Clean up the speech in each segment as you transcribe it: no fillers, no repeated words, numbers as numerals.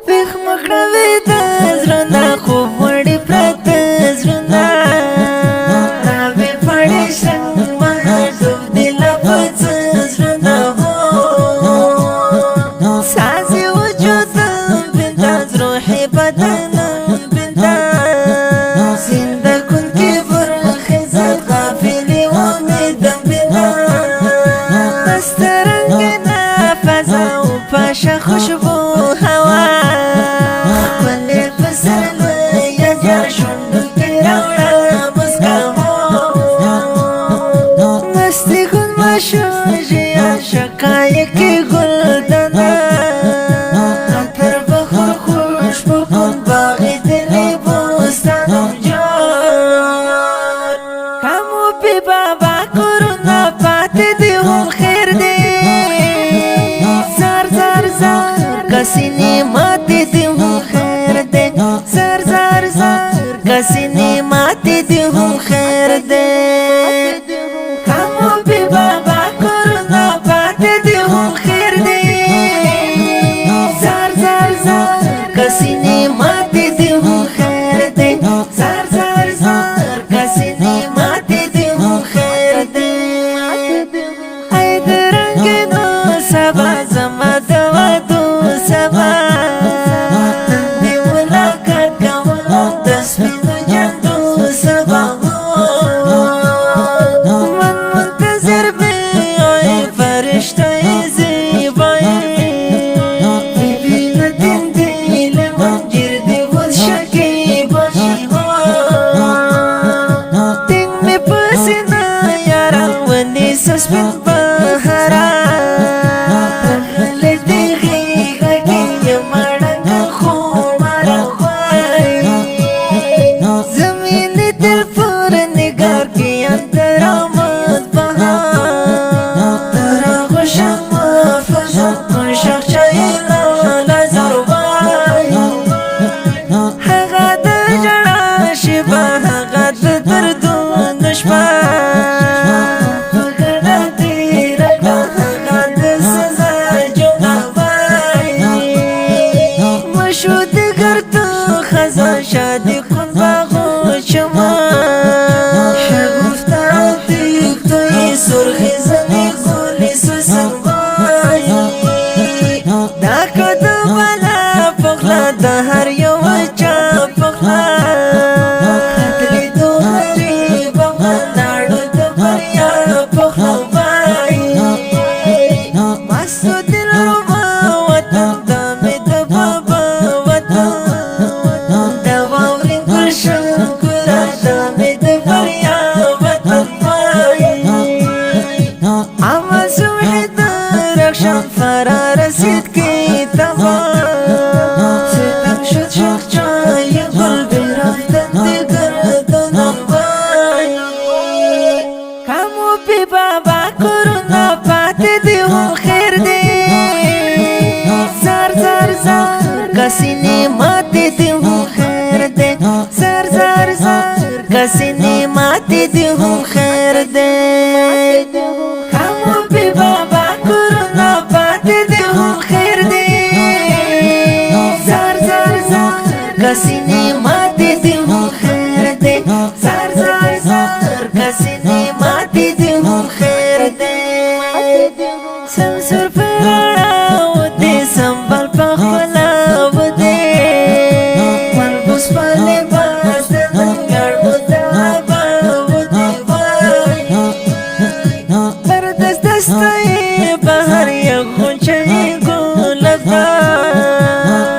ویخ مکړوي د زړه خوب وړي پرته زړه راوي پړې شم ډوب دي لپڅ زړه هو سازي وجود بنداز روحي بدن بنداز زنده كن کې برخزت غافلي ومدم بنداز مسترنګنا فضا او پاشا خوشبو هوا خپلې پسرلی یا شونډو کې راوړه مسکا مستی ګل مشو ژیا شقایقې ګل دنا عطر بخور خوشبو کن باغی دلی بوستان جان کامو پی بابا کرونا پاتے دی هم خیر دی زار زار زار کسینی ماتی دی هم خیر دی زار زار زار کسینی ماتی دی هم خیر دی کامو پی بابا کرونا پاتے دی هم خیر دی زار زار زار کسینی ماتی دی هم خیر دی زار زار زار کسینی ماتی دی هم خیر دی ای درنگنو سبا زما دوادو سبا دی ملاقات کولو دسپینو جندو سبا من منتظر بی ای فرشتای زیبایی ببینه دین دیل من جردی بود شکی باشی دین می پسینا یارم ونی سسپین بهارا تخلی دیگی غگی یمارنگ خومارا خواهی زمینی دل پر نگار کی اندر آمد بهار ترا خوشم فشم خوشم چایلا لزربای هغه د جړا شیبه هغه د دردونو شپه فکر تیر هغه د سزا جوابای مشهود کرتو خزان شادی کن باغو شما شگفتا دیگ توی سرخی زنی گولی سوسنبای دا کدو بلا پخلا دا هر یو چا پخلا خطلی دو غریب منداڑو دو بریا پخلا بای مستو دل روما وطن دامی دا بابا وطن دا واورین گلشن گلا دامی دا بریا وطن بای اما سوحی دا رخشان فرا رسید کی تبا ستم شد شخ چای گل بیرفتن دیگر دونم بای کامو پی بابا کرونا پاتے دی هم خیر دی زار زار زار کسینی ماتی دی هم خیر دی زار زار زار کسینی ماتی دی هم خیر دی کامو پی بابا کرونا پاتے دی هم خیر دی زار زار زار کسینی ماتی دی هم خیر دی زار زار زار کسینی ماتی دی هم خیر دی سمسور پرانا ودی سنبال پخلا ودی ملبوس پالی باز دنگار بودا با ودی بای بردست دستای بهر یک خونچه گلب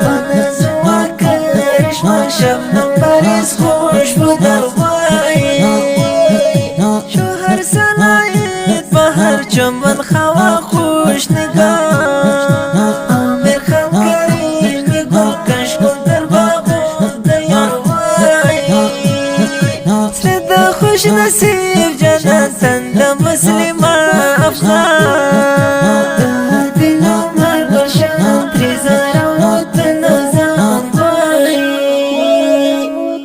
بانزوا کرشما شبنم پریز خوش بودر بای شوهر سلایت بهر چمن خوا خوش نگاه آمیر خم کریش گل کش کن در باغو دیار بای سرد خوش نصیب جنت تند مسلم افغان دلو مرگو شان تریزارو تنزان بای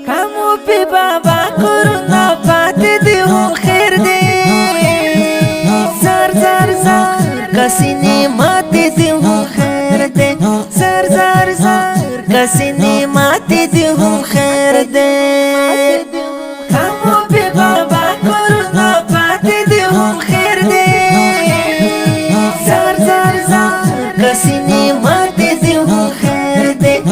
کامو پی بابا کرونا پاتے دی هم خیر دی زار زار زار کسینی ماتی دی هم خیر دی زار زار زار کسینی ماتی دی هم خیر دی کامو بی بابا کرونا پاتی دی هم خیر دی زار زار زار کسینی ماتی دی هم خیر دی